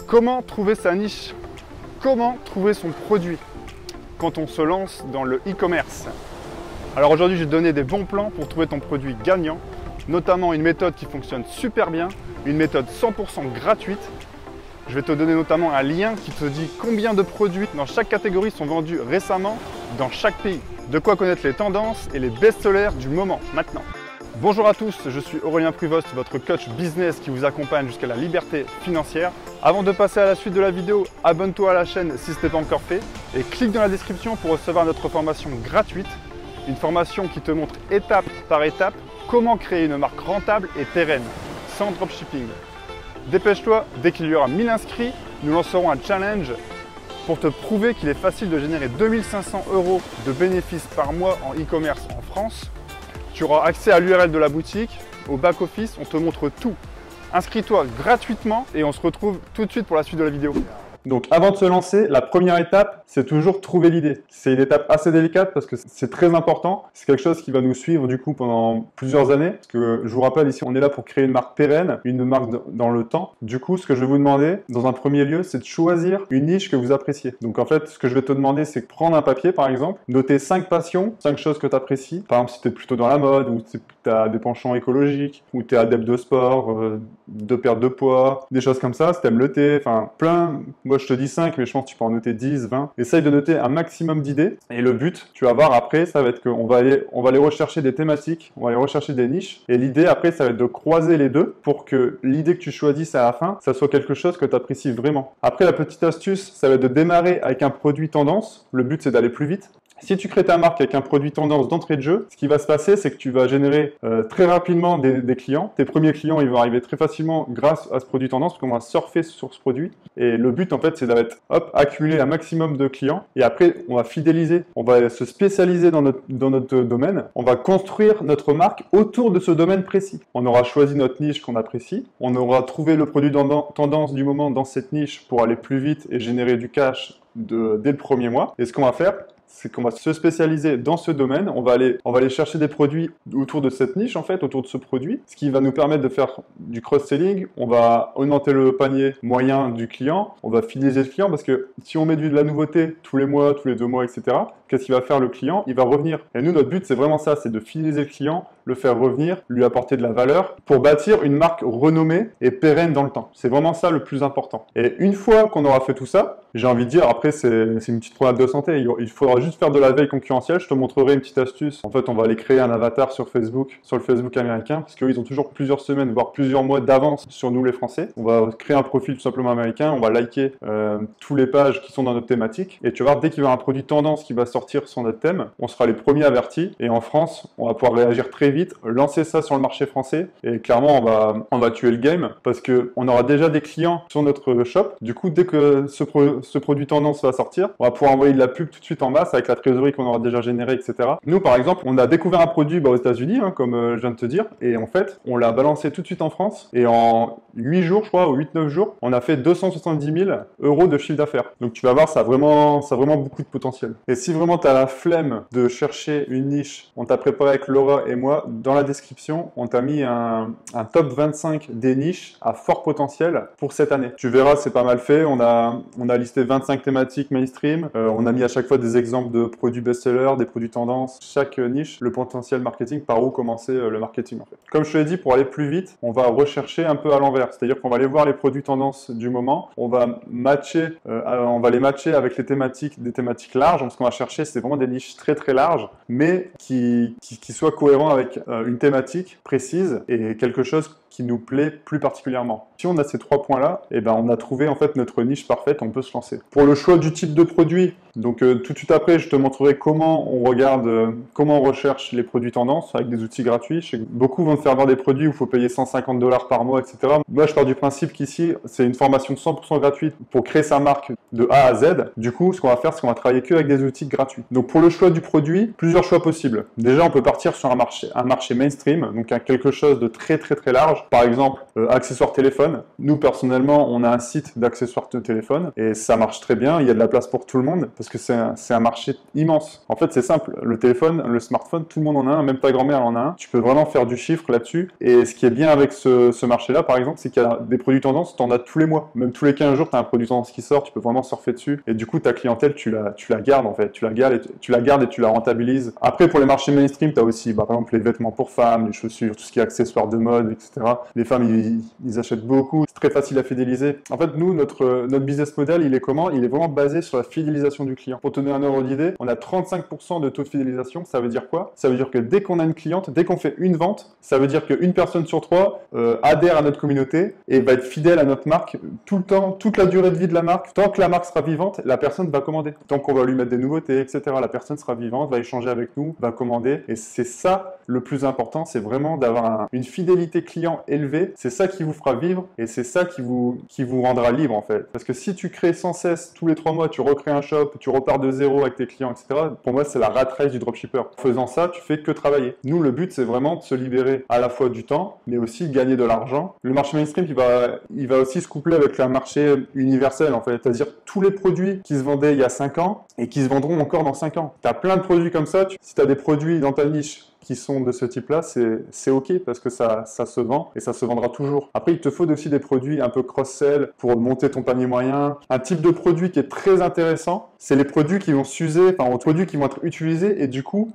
Comment trouver sa niche? Comment trouver son produit quand on se lance dans le e-commerce? Alors aujourd'hui, j'ai donné des bons plans pour trouver ton produit gagnant, notamment une méthode qui fonctionne super bien, une méthode 100% gratuite. Je vais te donner notamment un lien qui te dit combien de produits dans chaque catégorie sont vendus récemment dans chaque pays. De quoi connaître les tendances et les best-sellers du moment maintenant. Bonjour à tous, je suis Aurélien Pruvost, votre coach business qui vous accompagne jusqu'à la liberté financière. Avant de passer à la suite de la vidéo, abonne-toi à la chaîne si ce n'est pas encore fait et clique dans la description pour recevoir notre formation gratuite. Une formation qui te montre étape par étape comment créer une marque rentable et pérenne, sans dropshipping. Dépêche-toi, dès qu'il y aura 1000 inscrits, nous lancerons un challenge pour te prouver qu'il est facile de générer 2500 € de bénéfices par mois en e-commerce en France. Tu auras accès à l'URL de la boutique, au back-office, on te montre tout. Inscris-toi gratuitement et on se retrouve tout de suite pour la suite de la vidéo. Donc avant de se lancer, la première étape, c'est toujours trouver l'idée. C'est une étape assez délicate parce que c'est très important. C'est quelque chose qui va nous suivre du coup pendant plusieurs années. Parce que je vous rappelle ici, on est là pour créer une marque pérenne, une marque dans le temps. Du coup, ce que je vais vous demander, dans un premier lieu, c'est de choisir une niche que vous appréciez. Donc en fait, ce que je vais te demander, c'est de prendre un papier par exemple, noter 5 passions, 5 choses que tu apprécies. Par exemple, si tu es plutôt dans la mode, ou si tu as des penchants écologiques, ou tu es adepte de sport, de perte de poids, des choses comme ça, si tu aimes le thé, enfin plein. Moi, je te dis 5, mais je pense que tu peux en noter 10, 20. Essaye de noter un maximum d'idées. Et le but, tu vas voir après, ça va être qu'on va aller rechercher des thématiques, on va aller rechercher des niches. Et l'idée après, ça va être de croiser les deux pour que l'idée que tu choisisses à la fin, ça soit quelque chose que tu apprécies vraiment. Après, la petite astuce, ça va être de démarrer avec un produit tendance. Le but, c'est d'aller plus vite. Si tu crées ta marque avec un produit tendance d'entrée de jeu, ce qui va se passer, c'est que tu vas générer très rapidement des clients. Tes premiers clients, ils vont arriver très facilement grâce à ce produit tendance, parce qu'on va surfer sur ce produit. Et le but, en fait, c'est d'être, accumuler un maximum de clients. Et après, on va fidéliser, on va se spécialiser dans notre domaine. On va construire notre marque autour de ce domaine précis. On aura choisi notre niche qu'on apprécie. On aura trouvé le produit tendance du moment dans cette niche pour aller plus vite et générer du cash dès le premier mois. Et ce qu'on va faire, c'est qu'on va se spécialiser dans ce domaine, on va aller chercher des produits autour de cette niche en fait, autour de ce produit, ce qui va nous permettre de faire du cross-selling, on va augmenter le panier moyen du client, on va fidéliser le client parce que si on met de la nouveauté tous les mois, tous les 2 mois, etc., qu'est-ce qu'il va faire le client? Il va revenir. Et nous, notre but, c'est vraiment ça, c'est de fidéliser le client, le faire revenir, lui apporter de la valeur pour bâtir une marque renommée et pérenne dans le temps. C'est vraiment ça le plus important. Et une fois qu'on aura fait tout ça, j'ai envie de dire, après, c'est une petite promenade de santé. Il faudra juste faire de la veille concurrentielle. Je te montrerai une petite astuce. En fait, on va aller créer un avatar sur Facebook, sur le Facebook américain, parce qu'eux, ils ont toujours plusieurs semaines, voire plusieurs mois d'avance sur nous, les Français. On va créer un profil tout simplement américain. On va liker toutes les pages qui sont dans notre thématique. Et tu vas voir, dès qu'il y aura un produit tendance qui va sortir sur notre thème, on sera les premiers avertis. Et en France, on va pouvoir réagir très vite, lancer ça sur le marché français. Et clairement, on va tuer le game parce qu'on aura déjà des clients sur notre shop. Du coup, dès que ce produit tendance va sortir, on va pouvoir envoyer de la pub tout de suite en masse avec la trésorerie qu'on aura déjà générée, etc. Nous, par exemple, on a découvert un produit aux États-Unis, comme je viens de te dire, et en fait, on l'a balancé tout de suite en France, et en 8 jours, je crois, ou 8-9 jours, on a fait 270 000 € de chiffre d'affaires. Donc tu vas voir, ça a vraiment beaucoup de potentiel. Et si vraiment tu as la flemme de chercher une niche, on t'a préparé avec Laura et moi, dans la description, on t'a mis un top 25 des niches à fort potentiel pour cette année. Tu verras, c'est pas mal fait, on a listé 25 thématiques mainstream, on a mis à chaque fois des exemples de produits best-sellers, des produits tendances, chaque niche, le potentiel marketing, par où commencer le marketing en fait. Comme je te l'ai dit, pour aller plus vite, on va rechercher un peu à l'envers, c'est-à-dire qu'on va aller voir les produits tendances du moment, on va les matcher avec des thématiques larges, donc ce qu'on va chercher, c'est vraiment des niches très très larges, mais qui soient cohérents avec une thématique précise et quelque chose qui nous plaît plus particulièrement. Si on a ces 3 points-là, eh ben on a trouvé en fait notre niche parfaite, on peut se lancer. Pour le choix du type de produit, donc tout de suite après, je te montrerai comment on regarde, comment on recherche les produits tendances avec des outils gratuits. Je sais que beaucoup vont te faire voir des produits où il faut payer 150 $ par mois, etc. Moi, je pars du principe qu'ici, c'est une formation 100% gratuite pour créer sa marque de A à Z. Du coup, ce qu'on va faire, c'est qu'on va travailler que avec des outils gratuits. Donc pour le choix du produit, plusieurs choix possibles. Déjà, on peut partir sur un marché mainstream, donc quelque chose de très très très large. Par exemple, accessoires téléphone. Nous, personnellement, on a un site d'accessoires de téléphone et ça marche très bien. Il y a de la place pour tout le monde parce que c'est un marché immense. En fait, c'est simple. Le téléphone, le smartphone, tout le monde en a un, même ta grand-mère en a un. Tu peux vraiment faire du chiffre là-dessus. Et ce qui est bien avec ce marché-là, par exemple, c'est qu'il y a des produits tendance, tu en as tous les mois. Même tous les 15 jours, tu as un produit tendance qui sort, tu peux vraiment surfer dessus. Et du coup, ta clientèle, tu la gardes en fait. Tu la gardes et tu la rentabilises. Après, pour les marchés mainstream, tu as aussi, par exemple, les vêtements pour femmes, les chaussures, tout ce qui est accessoires de mode, etc. Les femmes, ils achètent beaucoup. C'est très facile à fidéliser. En fait, nous, notre business model, il est comment? Il est vraiment basé sur la fidélisation du client. Pour te donner un ordre d'idée, on a 35% de taux de fidélisation. Ça veut dire quoi? Ça veut dire que dès qu'on a une cliente, dès qu'on fait une vente, ça veut dire qu'une personne sur trois adhère à notre communauté et va être fidèle à notre marque tout le temps, toute la durée de vie de la marque. Tant que la marque sera vivante, la personne va commander. Tant qu'on va lui mettre des nouveautés, etc., la personne sera vivante, va échanger avec nous, va commander. Et c'est ça le plus important, c'est vraiment d'avoir une fidélité client élevée. C'est ça qui vous fera vivre et c'est ça qui vous rendra libre en fait. Parce que si tu crées sans cesse, tous les 3 mois, tu recrées un shop, tu repars de zéro avec tes clients, etc., pour moi, c'est la rat race du dropshipper. En faisant ça, tu fais que travailler. Nous, le but, c'est vraiment de se libérer à la fois du temps, mais aussi gagner de l'argent. Le marché mainstream, il va aussi se coupler avec le marché universel, en fait. C'est-à-dire tous les produits qui se vendaient il y a 5 ans et qui se vendront encore dans 5 ans. Tu as plein de produits comme ça. Si tu as des produits dans ta niche qui sont de ce type-là, c'est OK parce que ça se vend et ça se vendra toujours. Après, il te faut aussi des produits un peu cross-sell pour monter ton panier moyen. Un type de produit qui est très intéressant, c'est les produits qui vont s'user, enfin, les produits qui vont être utilisés et du coup,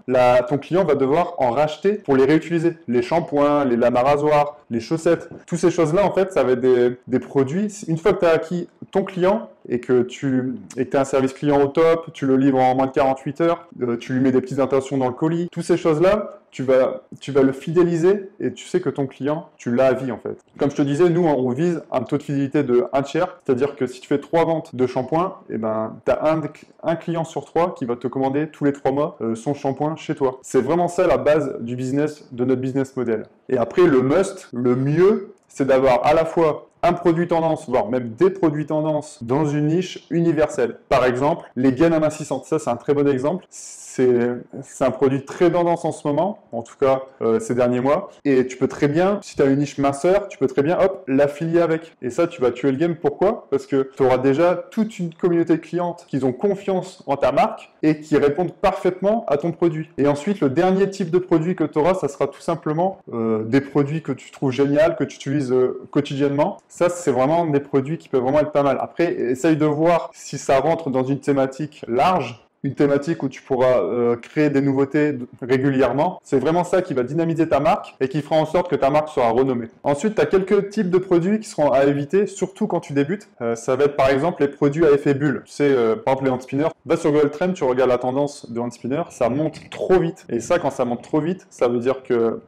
ton client va devoir en racheter pour les réutiliser. Les shampoings, les lames à rasoir, les chaussettes, toutes ces choses-là, en fait, ça va être des produits. Une fois que tu as acquis ton client et que tu as un service client au top, tu le livres en moins de 48 heures, tu lui mets des petites intentions dans le colis, toutes ces choses-là, tu vas le fidéliser et tu sais que ton client, tu l'as à vie en fait. Comme je te disais, nous, on vise un taux de fidélité de 1 tiers, c'est-à-dire que si tu fais 3 ventes de shampoing, eh ben, tu as un client sur 3 qui va te commander tous les 3 mois son shampoing chez toi. C'est vraiment ça la base du business, de notre business model. Et après, le must, le mieux, c'est d'avoir à la fois un produit tendance, voire même des produits tendance dans une niche universelle. Par exemple, les gaines amincissantes. Ça, c'est un très bon exemple. C'est un produit très tendance en ce moment, en tout cas ces derniers mois. Et tu peux très bien, si tu as une niche minceur, tu peux très bien, hop, l'affilier avec. Et ça, tu vas tuer le game. Pourquoi? Parce que tu auras déjà toute une communauté de clientes qui ont confiance en ta marque et qui répondent parfaitement à ton produit. Et ensuite, le dernier type de produit que tu auras, ça sera tout simplement des produits que tu trouves géniaux, que tu utilises quotidiennement. Ça, c'est vraiment des produits qui peuvent vraiment être pas mal. Après, essaye de voir si ça rentre dans une thématique large, une thématique où tu pourras créer des nouveautés régulièrement. C'est vraiment ça qui va dynamiser ta marque et qui fera en sorte que ta marque sera renommée. Ensuite, tu as quelques types de produits qui seront à éviter, surtout quand tu débutes. Ça va être par exemple les produits à effet bulle. Tu sais, par exemple les hand spinners. Va sur Google Trends, tu regardes la tendance de hand spinner, ça monte trop vite. Et ça, quand ça monte trop vite, ça veut dire que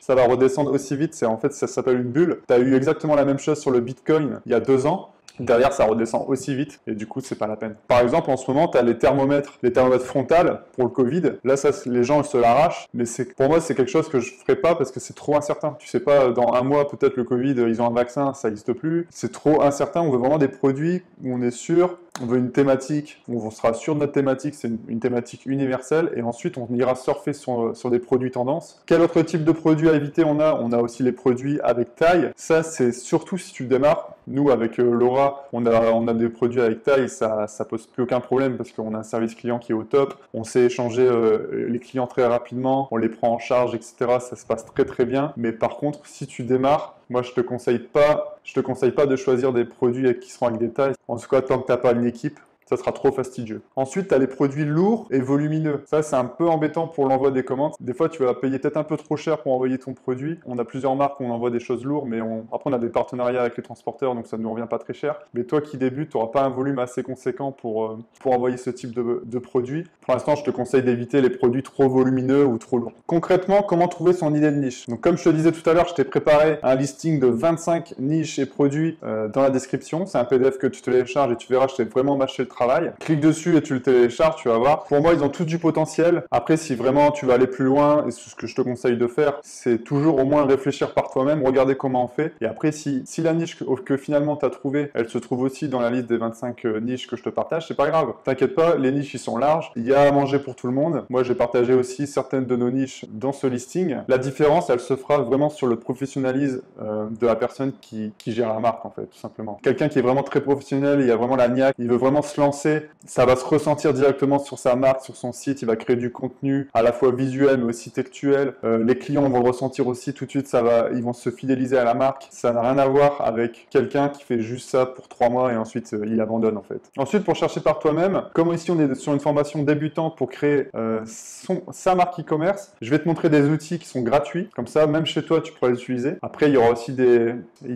ça va redescendre aussi vite. En fait, ça s'appelle une bulle. Tu as eu exactement la même chose sur le Bitcoin il y a 2 ans. Derrière, ça redescend aussi vite et du coup, c'est pas la peine. Par exemple, en ce moment, tu as les thermomètres frontales pour le Covid. Là, ça, les gens se l'arrachent, mais pour moi, c'est quelque chose que je ferai pas parce que c'est trop incertain. Tu sais pas, dans 1 mois, peut-être le Covid, ils ont un vaccin, ça n'existe plus. C'est trop incertain. On veut vraiment des produits où on est sûr. On veut une thématique, où on sera sûr de notre thématique, c'est une thématique universelle, et ensuite on ira surfer sur des produits tendances. Quel autre type de produits à éviter on a? On a aussi les produits avec taille. Ça, c'est surtout si tu démarres. Nous, avec Laura, on a des produits avec taille, ça pose plus aucun problème parce qu'on a un service client qui est au top. On sait échanger les clients très rapidement, on les prend en charge, etc. Ça se passe très très bien. Mais par contre, si tu démarres, moi, je te conseille pas de choisir des produits qui seront avec des tailles. En tout cas, tant que tu n'as pas une équipe, ça sera trop fastidieux. Ensuite, tu as les produits lourds et volumineux. Ça, c'est un peu embêtant pour l'envoi des commandes. Des fois, tu vas payer peut-être un peu trop cher pour envoyer ton produit. On a plusieurs marques où on envoie des choses lourdes, mais après, on a des partenariats avec les transporteurs, donc ça ne nous revient pas très cher. Mais toi qui débutes, tu n'auras pas un volume assez conséquent pour envoyer ce type de produit. Pour l'instant, je te conseille d'éviter les produits trop volumineux ou trop lourds. Concrètement, comment trouver son idée de niche? Donc, comme je te disais tout à l'heure, je t'ai préparé un listing de 25 niches et produits dans la description. C'est un PDF que tu télécharges et tu verras, je t'ai vraiment mâché le travail travail. Clique dessus et tu le télécharges, tu vas voir. Pour moi, ils ont tous du potentiel. Après, si vraiment tu vas aller plus loin, et ce que je te conseille de faire, c'est toujours au moins réfléchir par toi-même, regarder comment on fait. Et après, si la niche que finalement tu as trouvée, elle se trouve aussi dans la liste des 25 niches que je te partage, c'est pas grave. T'inquiète pas, les niches, ils sont larges. Il y a à manger pour tout le monde. Moi, j'ai partagé aussi certaines de nos niches dans ce listing. La différence, elle se fera vraiment sur le professionnalisme de la personne qui gère la marque, en fait, tout simplement. Quelqu'un qui est vraiment très professionnel, il a vraiment la niaque, il veut vraiment se lancer, ça va se ressentir directement sur sa marque, sur son site, il va créer du contenu à la fois visuel mais aussi textuel. Les clients vont le ressentir aussi tout de suite, ils vont se fidéliser à la marque. Ça n'a rien à voir avec quelqu'un qui fait juste ça pour 3 mois et ensuite il abandonne, en fait. Ensuite, pour chercher par toi-même, comme ici on est sur une formation débutante pour créer sa marque e-commerce, je vais te montrer des outils qui sont gratuits, comme ça même chez toi tu pourras les utiliser. Après, il y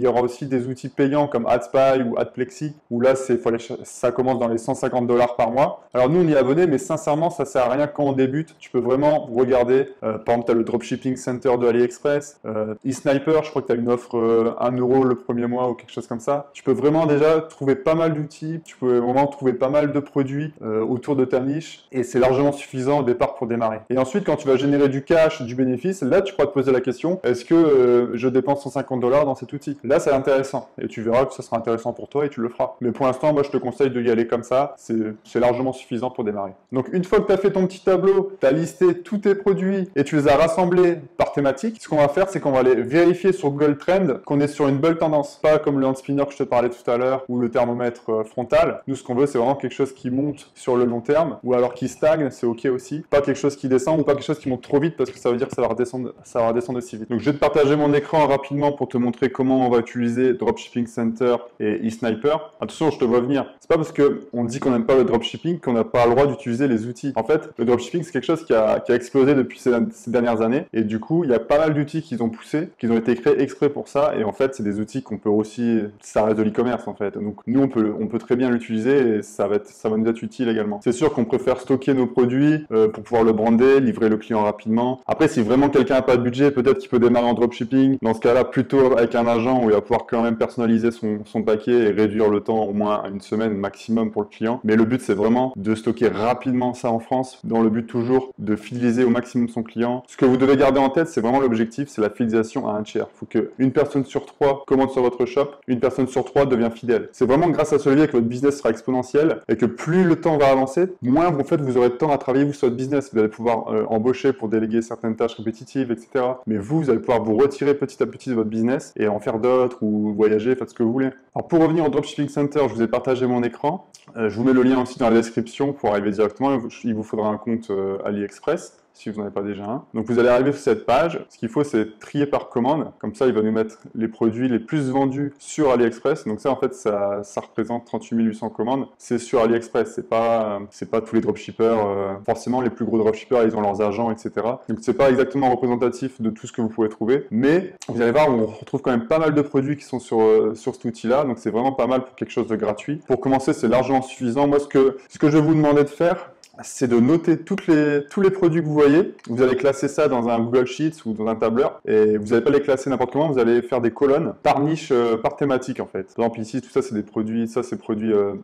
aura aussi des outils payants comme AdSpy ou AdPlexi, où là ça commence dans les 150 $ par mois. Alors nous on y est abonné, mais sincèrement ça sert à rien quand on débute. Tu peux vraiment regarder, par exemple tu as le Dropshipping Center de AliExpress, eSniper, je crois que tu as une offre 1 € le premier mois ou quelque chose comme ça. Tu peux vraiment déjà trouver pas mal d'outils, tu peux vraiment trouver pas mal de produits autour de ta niche, et c'est largement suffisant au départ pour démarrer. Et ensuite, quand tu vas générer du cash, du bénéfice, là tu pourras te poser la question, est-ce que je dépense 150 $ dans cet outil? Là c'est intéressant, et tu verras que ça sera intéressant pour toi et tu le feras. Mais pour l'instant, moi je te conseille de y aller comme ça, c'est largement suffisant pour démarrer. Donc une fois que tu as fait ton petit tableau, tu as listé tous tes produits et tu les as rassemblés par thématique, ce qu'on va faire, c'est qu'on va aller vérifier sur Google Trends qu'on est sur une belle tendance, pas comme le hand spinner que je te parlais tout à l'heure ou le thermomètre frontal. Nous, ce qu'on veut, c'est vraiment quelque chose qui monte sur le long terme, ou alors qui stagne, c'est ok aussi. Pas quelque chose qui descend ou pas quelque chose qui monte trop vite, parce que ça veut dire que ça va redescendre aussi vite. Donc je vais te partager mon écran rapidement pour te montrer comment on va utiliser Dropshipping Center et eSniper. Attention, je te vois venir. C'est pas parce qu'on dit qu'on n'aime pas le dropshipping qu'on n'a pas le droit d'utiliser les outils. En fait, le dropshipping, c'est quelque chose qui a explosé depuis ces dernières années, et du coup, il y a pas mal d'outils qu'ils ont poussés, qui ont été créés exprès pour ça, et en fait, c'est des outils qu'on peut aussi, ça reste de l'e-commerce en fait. Donc nous, on peut très bien l'utiliser et ça va nous être utile également. C'est sûr qu'on préfère stocker nos produits pour pouvoir le brander, livrer le client rapidement. Après, si vraiment quelqu'un n'a pas de budget, peut-être qu'il peut démarrer en dropshipping. Dans ce cas-là, plutôt avec un agent où il va pouvoir quand même personnaliser son paquet et réduire le temps au moins à une semaine maximum pour le client. Mais le but, c'est vraiment de stocker rapidement ça en France, dans le but toujours de fidéliser au maximum son client. Ce que vous devez garder en tête, c'est vraiment l'objectif, c'est la fidélisation à un tiers. Il faut qu'une personne sur 3 commande sur votre shop, une personne sur 3 devient fidèle. C'est vraiment grâce à ce levier que votre business sera exponentiel et que plus le temps va avancer, moins en fait vous aurez de temps à travailler sur votre business. Vous allez pouvoir embaucher pour déléguer certaines tâches répétitives, etc. Mais vous allez pouvoir vous retirer petit à petit de votre business et en faire d'autres ou voyager, faites ce que vous voulez. Alors pour revenir au Dropshipping Center, je vous ai partagé mon écran. Je vous mets le lien aussi dans la description pour arriver directement. Il vous faudra un compte AliExpress, si vous n'en avez pas déjà un. Donc vous allez arriver sur cette page. Ce qu'il faut, c'est trier par commande. Comme ça, il va nous mettre les produits les plus vendus sur AliExpress. Donc ça, en fait, ça représente 38 800 commandes. C'est sur AliExpress. C'est pas tous les dropshippers. Forcément, les plus gros dropshippers, ils ont leurs agents, etc. Donc c'est pas exactement représentatif de tout ce que vous pouvez trouver. Mais vous allez voir, on retrouve quand même pas mal de produits qui sont sur cet outil-là. Donc c'est vraiment pas mal pour quelque chose de gratuit. Pour commencer, c'est largement suffisant. Moi, ce que je vais vous demander de faire, c'est de noter tous les produits que vous voyez. Vous allez classer ça dans un Google Sheets ou dans un tableur, et vous n'allez pas les classer n'importe comment, vous allez faire des colonnes par niche, par thématique en fait. Par exemple ici, tout ça c'est des produits,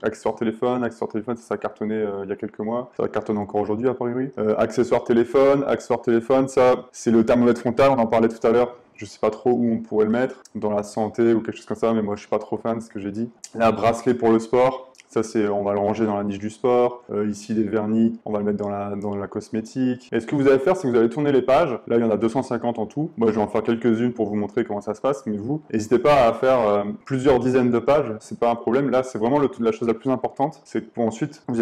accessoires téléphone, ça a cartonné il y a quelques mois, ça cartonne encore aujourd'hui a priori. Accessoires téléphone, ça c'est le thermomètre frontal, on en parlait tout à l'heure. Je sais pas trop où on pourrait le mettre, dans la santé ou quelque chose comme ça, mais moi je suis pas trop fan de ce que j'ai dit. Là, bracelet pour le sport. Ça, on va le ranger dans la niche du sport. Ici, des vernis, on va le mettre dans la cosmétique. Et ce que vous allez faire, c'est que vous allez tourner les pages. Là, il y en a 250 en tout. Moi, je vais en faire quelques-unes pour vous montrer comment ça se passe. Mais vous, n'hésitez pas à faire plusieurs dizaines de pages. C'est pas un problème. Là, c'est vraiment la chose la plus importante. C'est que pour ensuite, tout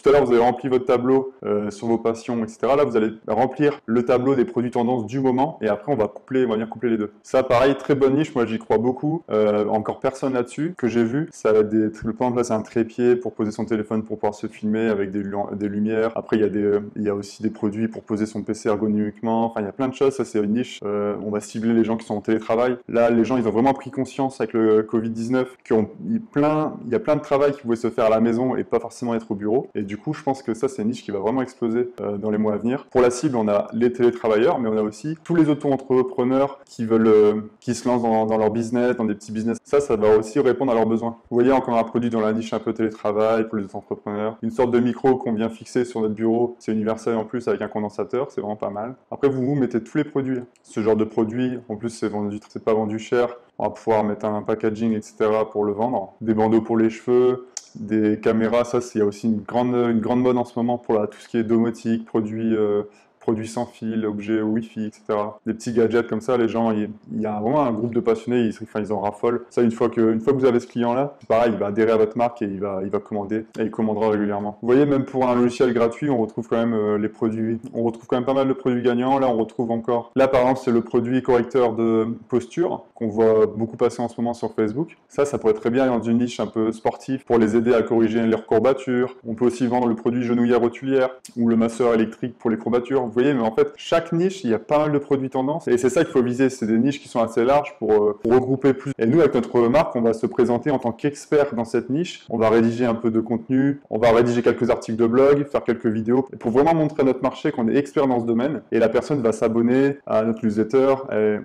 à l'heure, vous avez rempli votre tableau sur vos passions, etc. Là, vous allez remplir le tableau des produits tendances du moment. Et après, on va venir coupler les deux. Ça, pareil, très bonne niche. Moi, j'y crois beaucoup. Encore personne là-dessus que j'ai vu. Ça va être le plan là, c'est un trépied pour poser son téléphone pour pouvoir se filmer avec des lumières. Après, il y a aussi des produits pour poser son PC ergonomiquement. Enfin, il y a plein de choses. Ça, c'est une niche. On va cibler les gens qui sont en télétravail. Là, les gens, ils ont vraiment pris conscience avec le Covid-19 qu'il y a plein de travail qui pouvait se faire à la maison et pas forcément être au bureau. Et du coup, je pense que ça, c'est une niche qui va vraiment exploser dans les mois à venir. Pour la cible, on a les télétravailleurs, mais on a aussi tous les auto-entrepreneurs qui se lancent dans leur business, dans des petits business. Ça va aussi répondre à leurs besoins. Vous voyez encore un produit dans la niche un peu télétravail. télétravail, pour les entrepreneurs. Une sorte de micro qu'on vient fixer sur notre bureau, c'est universel en plus avec un condensateur, c'est vraiment pas mal. Après vous mettez tous les produits. Ce genre de produit, en plus c'est pas vendu cher. On va pouvoir mettre un packaging, etc. pour le vendre. Des bandeaux pour les cheveux, des caméras, ça il y a aussi une grande mode en ce moment pour tout ce qui est domotique, produits sans fil, objets Wi-Fi, etc. Des petits gadgets comme ça, les gens, il y a vraiment un groupe de passionnés, ils en raffolent. Ça, une fois que vous avez ce client-là, c'est pareil, il va adhérer à votre marque et il va commander, et il commandera régulièrement. Vous voyez, même pour un logiciel gratuit, on retrouve quand même les produits, on retrouve quand même pas mal de produits gagnants. Là, on retrouve encore, là par exemple, c'est le produit correcteur de posture qu'on voit beaucoup passer en ce moment sur Facebook. Ça pourrait très bien être dans une niche un peu sportive pour les aider à corriger leurs courbatures. On peut aussi vendre le produit genouillère rotulière ou le masseur électrique pour les courbatures. Vous voyez, mais en fait, chaque niche, il y a pas mal de produits tendances. Et c'est ça qu'il faut viser. C'est des niches qui sont assez larges pour regrouper plus. Et nous, avec notre marque, on va se présenter en tant qu'expert dans cette niche. On va rédiger un peu de contenu. On va rédiger quelques articles de blog, faire quelques vidéos pour vraiment montrer à notre marché qu'on est expert dans ce domaine. Et la personne va s'abonner à notre newsletter.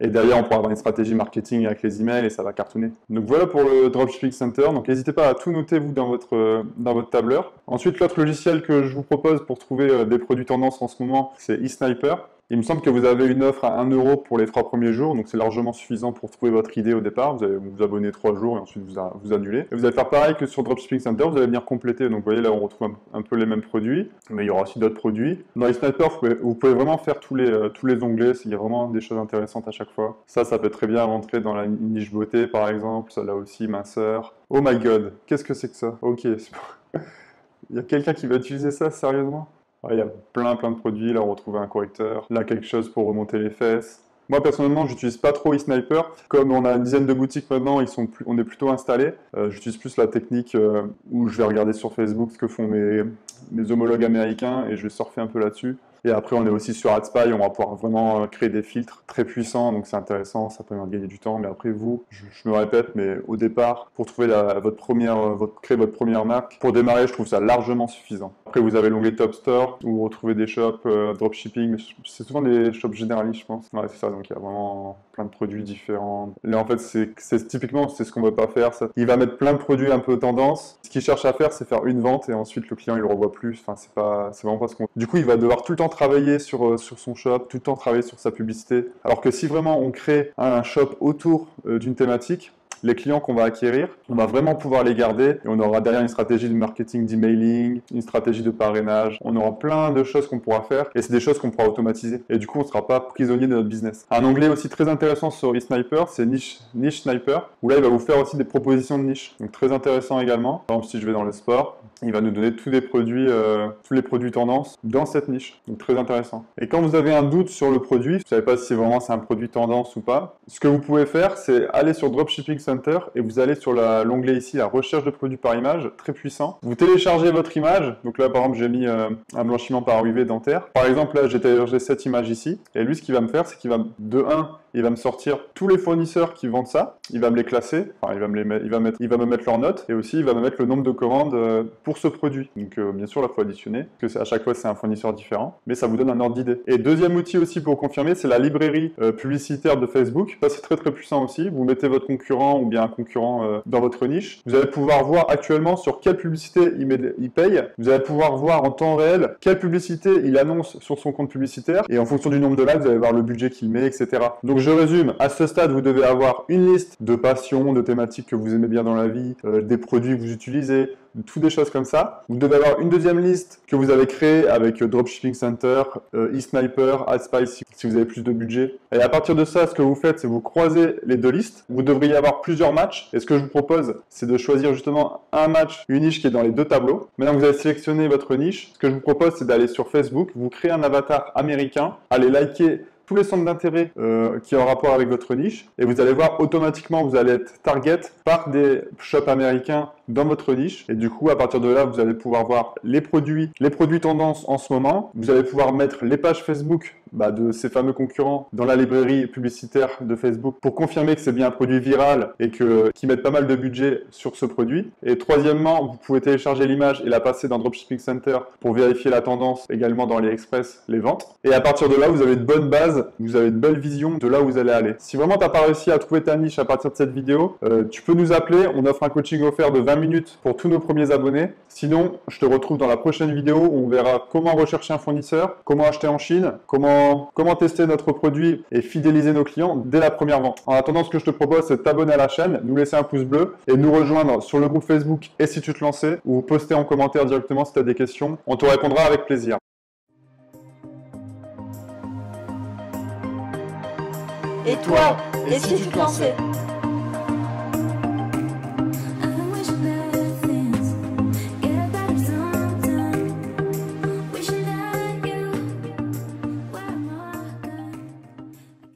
Et derrière, on pourra avoir une stratégie marketing avec les emails et ça va cartonner. Donc voilà pour le Dropshipping Center. Donc n'hésitez pas à tout noter, vous, dans votre tableur. Ensuite, l'autre logiciel que je vous propose pour trouver des produits tendances en ce moment, c'est eSniper. Il me semble que vous avez une offre à 1 € pour les 3 premiers jours, donc c'est largement suffisant pour trouver votre idée au départ. Vous allez vous abonner 3 jours et ensuite vous annulez. Et vous allez faire pareil que sur Dropshipping Center, vous allez venir compléter. Donc vous voyez là, on retrouve un peu les mêmes produits, mais il y aura aussi d'autres produits. Dans eSniper, vous pouvez vraiment faire tous les onglets. Il y a vraiment des choses intéressantes à chaque fois. Ça peut très bien rentrer dans la niche beauté par exemple. Ça là aussi, minceur. Oh my god, qu'est-ce que c'est que ça? Ok, il y a quelqu'un qui va utiliser ça sérieusement? Il y a plein de produits. Là, on retrouve un correcteur. Là, quelque chose pour remonter les fesses. Moi, personnellement, j'utilise pas trop eSniper. Comme on a une dizaine de boutiques maintenant, on est plutôt installés. J'utilise plus la technique où je vais regarder sur Facebook ce que font mes homologues américains et je vais surfer un peu là-dessus. Et après, on est aussi sur AdSpy, on va pouvoir vraiment créer des filtres très puissants, donc c'est intéressant, ça permet de gagner du temps. Mais après, je me répète, mais au départ, pour trouver créer votre première marque, pour démarrer, je trouve ça largement suffisant. Après, vous avez l'onglet Top Store, où vous retrouvez des shops dropshipping, mais c'est souvent des shops généralistes, je pense. Ouais, c'est ça, donc il y a vraiment plein de produits différents. Là, en fait, typiquement, c'est ce qu'on ne veut pas faire. Ça. Il va mettre plein de produits un peu tendance. Ce qu'il cherche à faire, c'est faire une vente et ensuite le client, il le revoit plus. Enfin, c'est vraiment pas ce qu'on... Du coup, il va devoir tout le temps travailler sur son shop, tout le temps travailler sur sa publicité. Alors que si vraiment on crée un shop autour d'une thématique, les clients qu'on va acquérir, on va vraiment pouvoir les garder et on aura derrière une stratégie de marketing d'emailing, une stratégie de parrainage. On aura plein de choses qu'on pourra faire et c'est des choses qu'on pourra automatiser. Et du coup, on ne sera pas prisonnier de notre business. Un onglet aussi très intéressant sur eSniper, c'est Niche Sniper, où là, il va vous faire aussi des propositions de niche. Donc très intéressant également. Par exemple, si je vais dans le sport, il va nous donner tous les produits tendances dans cette niche. Donc très intéressant. Et quand vous avez un doute sur le produit, vous ne savez pas si vraiment c'est un produit tendance ou pas, ce que vous pouvez faire, c'est aller sur Dropshipping Center et vous allez sur l'onglet ici, la recherche de produits par image, très puissant. Vous téléchargez votre image. Donc là, par exemple, j'ai mis un blanchiment par UV dentaire. Par exemple, là, j'ai téléchargé cette image ici. Et lui, ce qu'il va me faire, c'est qu'il va, il va me sortir tous les fournisseurs qui vendent ça. Il va me les classer. Enfin, il va me mettre leurs notes. Et aussi, il va me mettre le nombre de commandes pour ce produit. Donc, bien sûr, là, il faut additionner. Parce que à chaque fois, c'est un fournisseur différent. Mais ça vous donne un ordre d'idée. Et deuxième outil aussi pour confirmer, c'est la librairie publicitaire de Facebook. Ça, c'est très, très puissant aussi. Vous mettez votre concurrent ou bien un concurrent dans votre niche. Vous allez pouvoir voir actuellement sur quelle publicité il paye. Vous allez pouvoir voir en temps réel quelle publicité il annonce sur son compte publicitaire. Et en fonction du nombre de likes, vous allez voir le budget qu'il met, etc. Donc, je résume. À ce stade, vous devez avoir une liste de passions, de thématiques que vous aimez bien dans la vie, des produits que vous utilisez, toutes des choses comme ça. Vous devez avoir une deuxième liste que vous avez créée avec Dropshipping Center, eSniper, AdSpy si vous avez plus de budget. Et à partir de ça, ce que vous faites, c'est vous croisez les deux listes. Vous devriez avoir plusieurs matchs. Et ce que je vous propose, c'est de choisir justement un match, une niche qui est dans les deux tableaux. Maintenant que vous avez sélectionné votre niche, ce que je vous propose, c'est d'aller sur Facebook, vous créez un avatar américain, allez liker tous les centres d'intérêt qui ont un rapport avec votre niche et vous allez voir automatiquement, vous allez être target par des shops américains dans votre niche et du coup, à partir de là, vous allez pouvoir voir les produits tendances en ce moment. Vous allez pouvoir mettre les pages Facebook de ces fameux concurrents dans la librairie publicitaire de Facebook pour confirmer que c'est bien un produit viral et qu'ils mettent pas mal de budget sur ce produit. Et troisièmement, vous pouvez télécharger l'image et la passer dans Dropshipping Center pour vérifier la tendance également dans AliExpress, les ventes. Et à partir de là, vous avez de bonnes bases, vous avez de belles visions de là où vous allez aller. Si vraiment tu n'as pas réussi à trouver ta niche à partir de cette vidéo, tu peux nous appeler. On offre un coaching offert de 20 minutes pour tous nos premiers abonnés. Sinon, je te retrouve dans la prochaine vidéo où on verra comment rechercher un fournisseur, comment acheter en Chine, comment tester notre produit et fidéliser nos clients dès la première vente. En attendant, ce que je te propose, c'est de t'abonner à la chaîne, nous laisser un pouce bleu et nous rejoindre sur le groupe Facebook Et si tu te lançais, ou poster en commentaire directement si tu as des questions. On te répondra avec plaisir. Et toi, et si tu te lançais ?